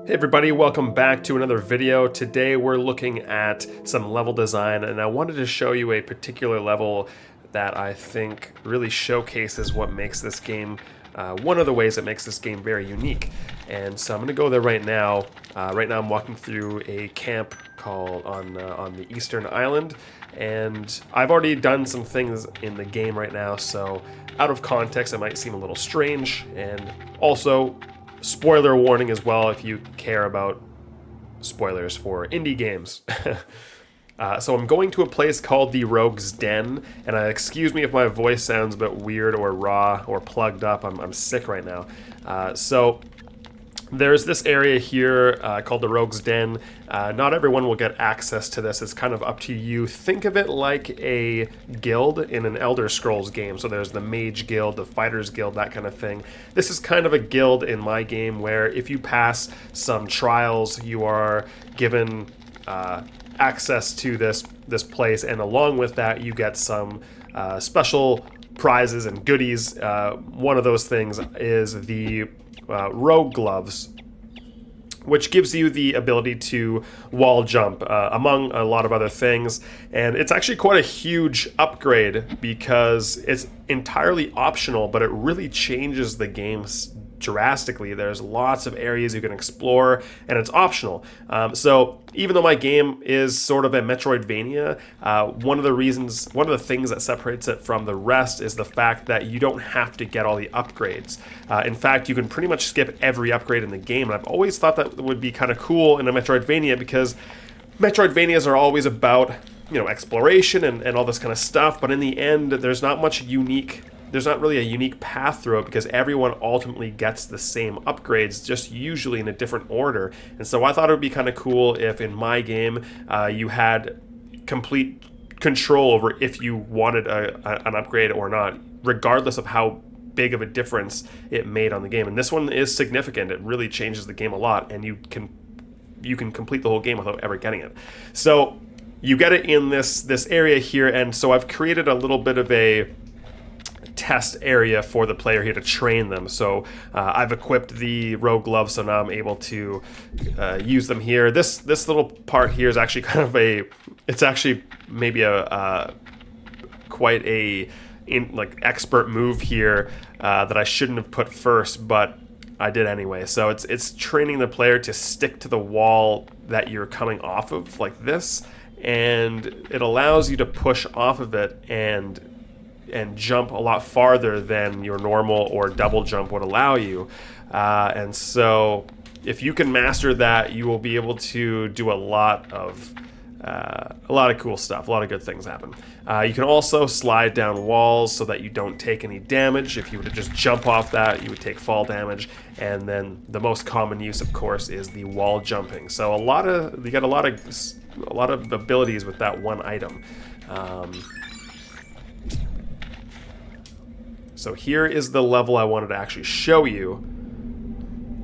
Hey everybody, welcome back to another video. Today we're looking at some level design, and I wanted to show you a particular level that I think really showcases what makes this game, one of the ways that makes this game very unique. And so I'm going to go there right now. Right now I'm walking through a camp called on the Eastern Island, and I've already done some things in the game right now, so out of context it might seem a little strange, and also spoiler warning as well if you care about spoilers for indie games. So I'm going to a place called the Rogue's Den, and excuse me if my voice sounds a bit weird or raw or plugged up. I'm sick right now. So there's this area here called the Rogue's Den. Not everyone will get access to this. It's kind of up to you. Think of it like a guild in an Elder Scrolls game. So there's the Mage Guild, the Fighters Guild, that kind of thing. This is kind of a guild in my game where if you pass some trials, you are given access to this place, and along with that you get some special prizes and goodies. One of those things is the rogue gloves, which gives you the ability to wall jump, among a lot of other things. And it's actually quite a huge upgrade because it's entirely optional, but it really changes the game drastically. There's lots of areas you can explore, and it's optional. So even though my game is sort of a Metroidvania, one of the things that separates it from the rest is the fact that you don't have to get all the upgrades. In fact, you can pretty much skip every upgrade in the game, and I've always thought that would be kind of cool in a Metroidvania, because Metroidvanias are always about, exploration and all this kind of stuff, but in the end, there's not really a unique path through it, because everyone ultimately gets the same upgrades, just usually in a different order. And so I thought it would be kind of cool if in my game you had complete control over if you wanted an upgrade or not, regardless of how big of a difference it made on the game. And this one is significant. It really changes the game a lot, and you can complete the whole game without ever getting it. So you get it in this area here, and so I've created a little bit of a test area for the player here to train them. So I've equipped the rogue gloves, so now I'm able to use them here. This little part here is actually kind of it's actually maybe quite a expert move here that I shouldn't have put first, but I did anyway. So it's training the player to stick to the wall that you're coming off of, like this, and it allows you to push off of it and jump a lot farther than your normal or double jump would allow you. And so if you can master that, you will be able to do a lot of cool stuff. A lot of good things happen. You can also slide down walls so that you don't take any damage. If you were to just jump off that, you would take fall damage. And then the most common use, of course, is the wall jumping. So you get a lot of abilities with that one item. So here is the level I wanted to actually show you.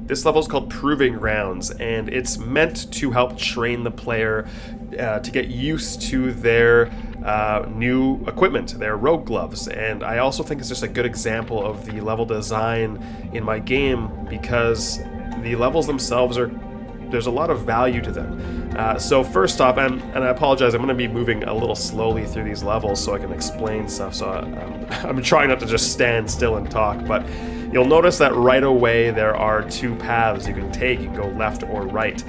This level is called Proving Grounds, and it's meant to help train the player to get used to their new equipment, their rogue gloves. And I also think it's just a good example of the level design in my game, because the levels themselves there's a lot of value to them. So first off, and I apologize, I'm going to be moving a little slowly through these levels so I can explain stuff. So I'm trying not to just stand still and talk, but you'll notice that right away there are two paths you can take. You can go left or right.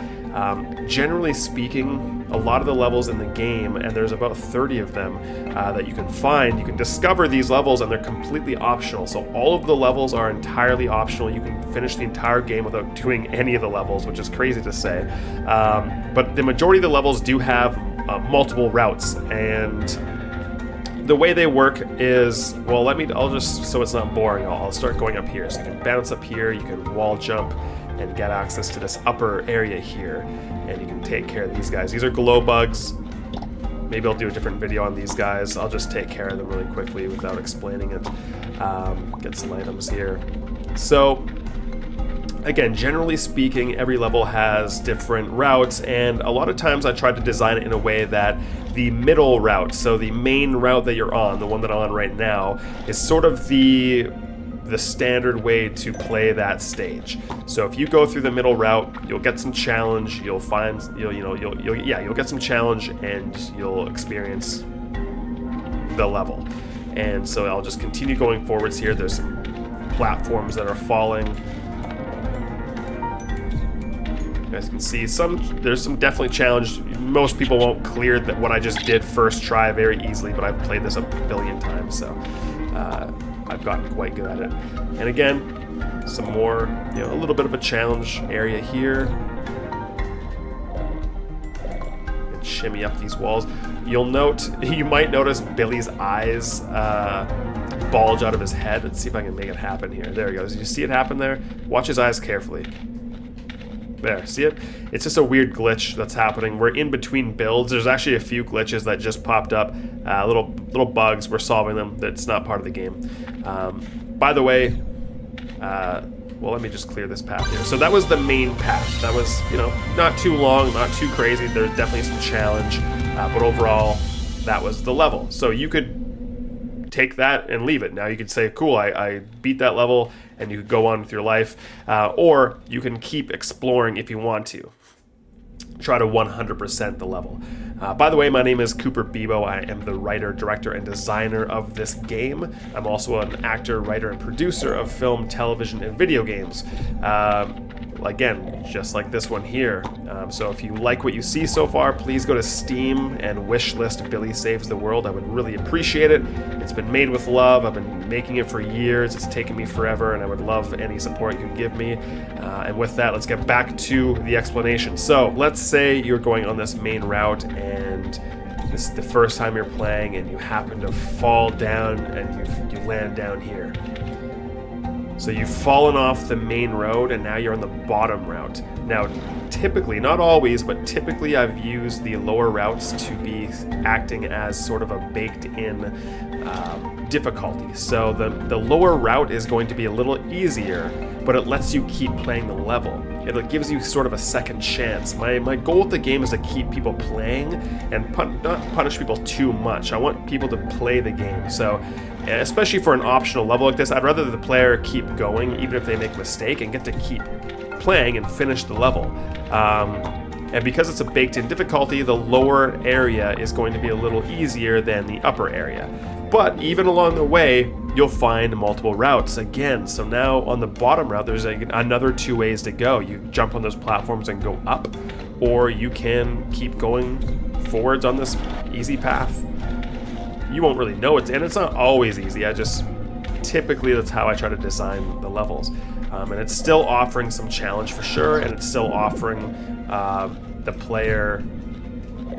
Generally speaking, a lot of the levels in the game, and there's about 30 of them that you can discover these levels, and they're completely optional. So all of the levels are entirely optional. You can finish the entire game without doing any of the levels, which is crazy to say. But the majority of the levels do have multiple routes, and the way they work is, I'll just, so it's not boring, I'll start going up here. So you can bounce up here, you can wall jump, and get access to this upper area here, and you can take care of these guys. These are glow bugs. Maybe I'll do a different video on these guys. I'll just take care of them really quickly without explaining it. Get some items here. So again, generally speaking, every level has different routes, and a lot of times I try to design it in a way that the middle route, so the main route that you're on, the one that I'm on right now, is sort of the the standard way to play that stage. So if you go through the middle route, you'll get some challenge. You'll get some challenge, and you'll experience the level. And so I'll just continue going forwards here. There's some platforms that are falling. You guys can see there's some definitely challenge. Most people won't clear what I just did first try very easily, but I've played this a billion times, so I've gotten quite good at it. And again, some more, a little bit of a challenge area here. And shimmy up these walls. You might notice Billy's eyes bulge out of his head. Let's see if I can make it happen here. There he goes. You see it happen there? Watch his eyes carefully. There, see it? It's just a weird glitch that's happening. We're in between builds. There's actually a few glitches that just popped up. Little bugs. We're solving them. That's not part of the game. By the way, well, let me just clear this path here. So that was the main path. That was, not too long, not too crazy. There's definitely some challenge, but overall, that was the level. So you could take that and leave it. Now you could say, cool, I beat that level, and you could go on with your life, or you can keep exploring if you want to. Try to 100% the level. By the way, my name is Cooper Bibaud. I am the writer, director, and designer of this game. I'm also an actor, writer, and producer of film, television, and video games. Again, just like this one here. So if you like what you see so far, please go to Steam and wishlist Billy Saves the World. I would really appreciate it. It's been made with love. I've been making it for years. It's taken me forever, and I would love any support you can give me. And with that, let's get back to the explanation. So let's say you're going on this main route, and this is the first time you're playing, and you happen to fall down, and you land down here. So you've fallen off the main road, and now you're on the bottom route. Now, typically, not always, but typically I've used the lower routes to be acting as sort of a baked-in difficulty. So the lower route is going to be a little easier, but it lets you keep playing the level. It gives you sort of a second chance. My goal with the game is to keep people playing and not punish people too much. I want people to play the game. So, especially for an optional level like this, I'd rather the player keep going even if they make a mistake and get to keep playing and finish the level. And because it's a baked-in difficulty, the lower area is going to be a little easier than the upper area. But even along the way, you'll find multiple routes again. So now on the bottom route, there's another 2 ways to go. You jump on those platforms and go up, or you can keep going forwards on this easy path. You won't really know and it's not always easy. Typically that's how I try to design the levels. And it's still offering some challenge for sure, and it's still offering the player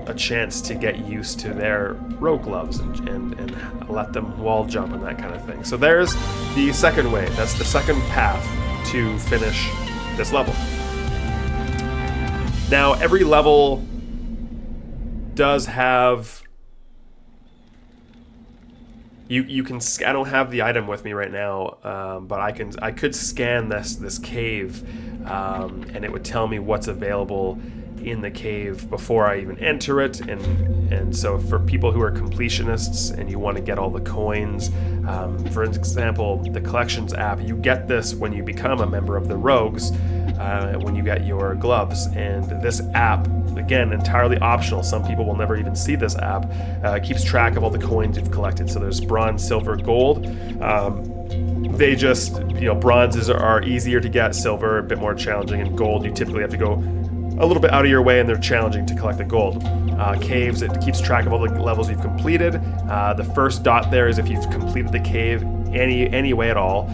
a chance to get used to their rogue gloves and let them wall jump and that kind of thing. So there's the second way. That's the second path to finish this level. Now, every level does have... You can. I don't have the item with me right now, but I could scan this cave, and it would tell me what's available in the cave before I even enter it. And so for people who are completionists and you want to get all the coins, for example, the collections app, you get this when you become a member of the Rogues, when you get your gloves. And this app, again, entirely optional. Some people will never even see this app. Keeps track of all the coins you've collected. So there's bronze, silver, gold. They just, bronzes are easier to get, silver a bit more challenging, and gold you typically have to go a little bit out of your way, and they're challenging to collect the gold. Caves, it keeps track of all the levels you've completed. The first dot there is if you've completed the cave any way at all.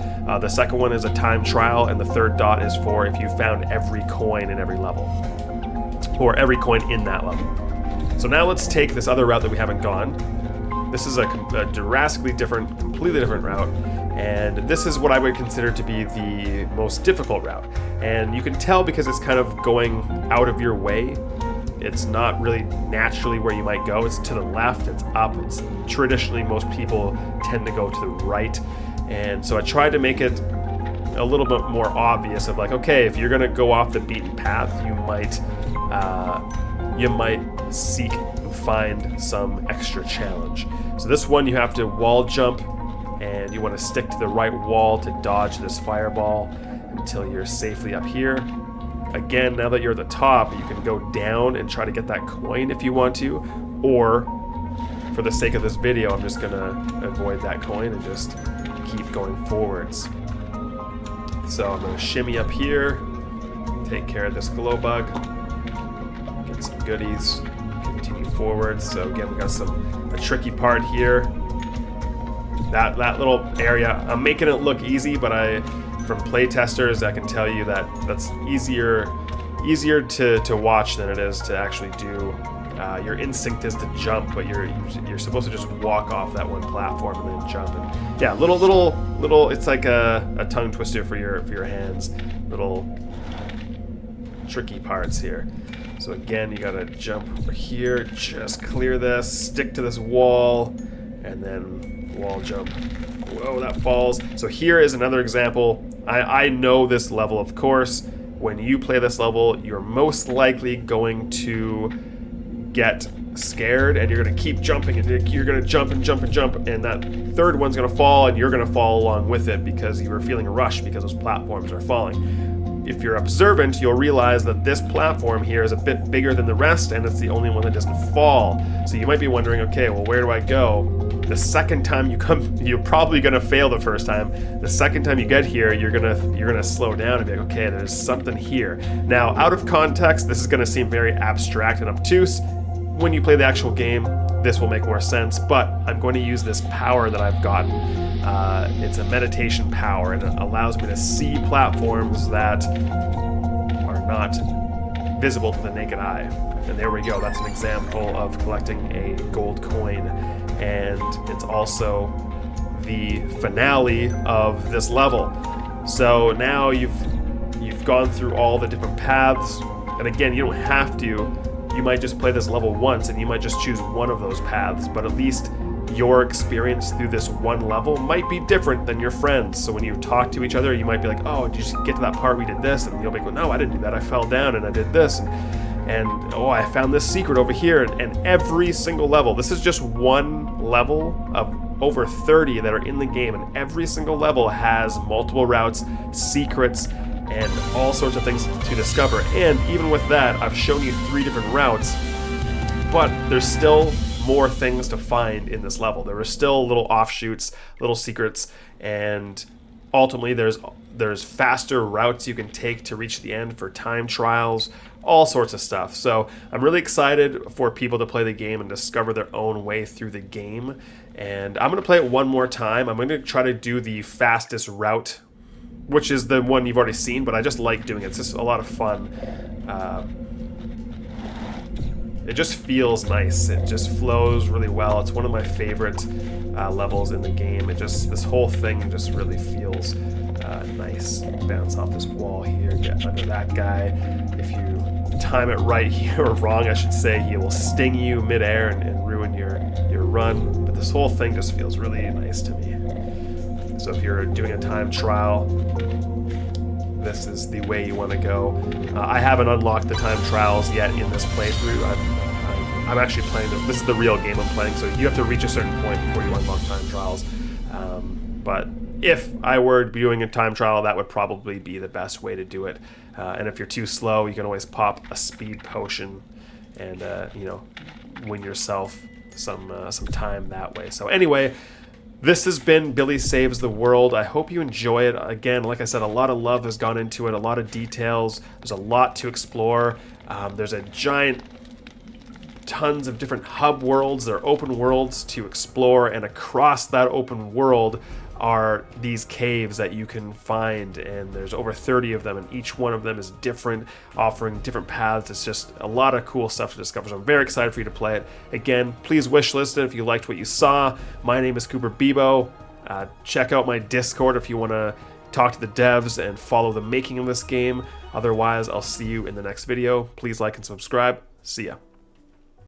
The second one is a time trial, and the third dot is for if you found every coin in every level, or every coin in that level. So now let's take this other route that we haven't gone. This is a drastically different, completely different route, and this is what I would consider to be the most difficult route. And you can tell because it's kind of going out of your way. It's not really naturally where you might go. It's to the left, it's up. It's traditionally, most people tend to go to the right. And so I tried to make it a little bit more obvious of like, okay, if you're gonna go off the beaten path, you might seek and find some extra challenge. So this one you have to wall jump and you want to stick to the right wall to dodge this fireball until you're safely up here. Again, now that you're at the top, you can go down and try to get that coin if you want to, or for the sake of this video, I'm just gonna avoid that coin and just keep going forwards. So I'm gonna shimmy up here, take care of this glow bug, get some goodies, continue forwards. So again, we got a tricky part here. That little area, I'm making it look easy, but from play testers, I can tell you that that's easier to watch than it is to actually do. Your instinct is to jump, but you're supposed to just walk off that one platform and then jump. And yeah, little. It's like a tongue twister for your hands. Little tricky parts here. So again, you gotta jump over here, just clear this, stick to this wall, and then wall jump. Whoa, that falls. So here is another example. I know this level, of course. When you play this level, you're most likely going to get scared, and you're going to keep jumping, and you're going to jump and jump and jump, and that third one's going to fall, and you're going to fall along with it because you were feeling a rush because those platforms are falling. If you're observant, you'll realize that this platform here is a bit bigger than the rest, and it's the only one that doesn't fall. So you might be wondering, okay, well, where do I go? The second time you come, you're probably gonna fail the first time. The second time you get here, you're gonna slow down and be like, okay, there's something here. Now, out of context, this is gonna seem very abstract and obtuse. When you play the actual game, this will make more sense, but I'm going to use this power that I've gotten. It's a meditation power, and it allows me to see platforms that are not visible to the naked eye. And there we go, that's an example of collecting a gold coin. And it's also the finale of this level. So now you've gone through all the different paths, and again, you don't have to. You might just play this level once, and you might just choose one of those paths, but at least your experience through this one level might be different than your friends. So when you talk to each other, you might be like, oh, did you just get to that part we did this? And you'll be like, no, I didn't do that, I fell down and I did this. And oh, I found this secret over here. And every single level, this is just one level of over 30 that are in the game, and every single level has multiple routes, secrets, and all sorts of things to discover. And even with that, I've shown you 3 different routes, but there's still more things to find in this level. There are still little offshoots, little secrets, and ultimately there's faster routes you can take to reach the end for time trials, all sorts of stuff. So I'm really excited for people to play the game and discover their own way through the game. And I'm going to play it one more time. I'm going to try to do the fastest route, which is the one you've already seen, but I just like doing it. It's just a lot of fun. It just feels nice. It just flows really well. It's one of my favorite levels in the game. This whole thing just really feels nice. Bounce off this wall here, get under that guy. If you time it right here, or wrong I should say, he will sting you midair and ruin your run. But this whole thing just feels really nice to me. So if you're doing a time trial, this is the way you want to go. I haven't unlocked the time trials yet in this playthrough. I'm actually playing this is the real game I'm playing, so you have to reach a certain point before you unlock time trials. But if I were doing a time trial, that would probably be the best way to do it. And if you're too slow, you can always pop a speed potion and win yourself some time that way. So anyway, this has been Billy Saves the World. I hope you enjoy it. Again, like I said, a lot of love has gone into it, a lot of details. There's a lot to explore. There's a giant tons of different hub worlds. There are open worlds to explore, and across that open world are these caves that you can find, and there's over 30 of them, and each one of them is different, offering different paths. It's just a lot of cool stuff to discover, so I'm very excited for you to play it. Again, please wishlist it if you liked what you saw. My name is Cooper Bibaud. Check out my Discord if you want to talk to the devs and follow the making of this game. Otherwise, I'll see you in the next video. Please like and subscribe. See ya.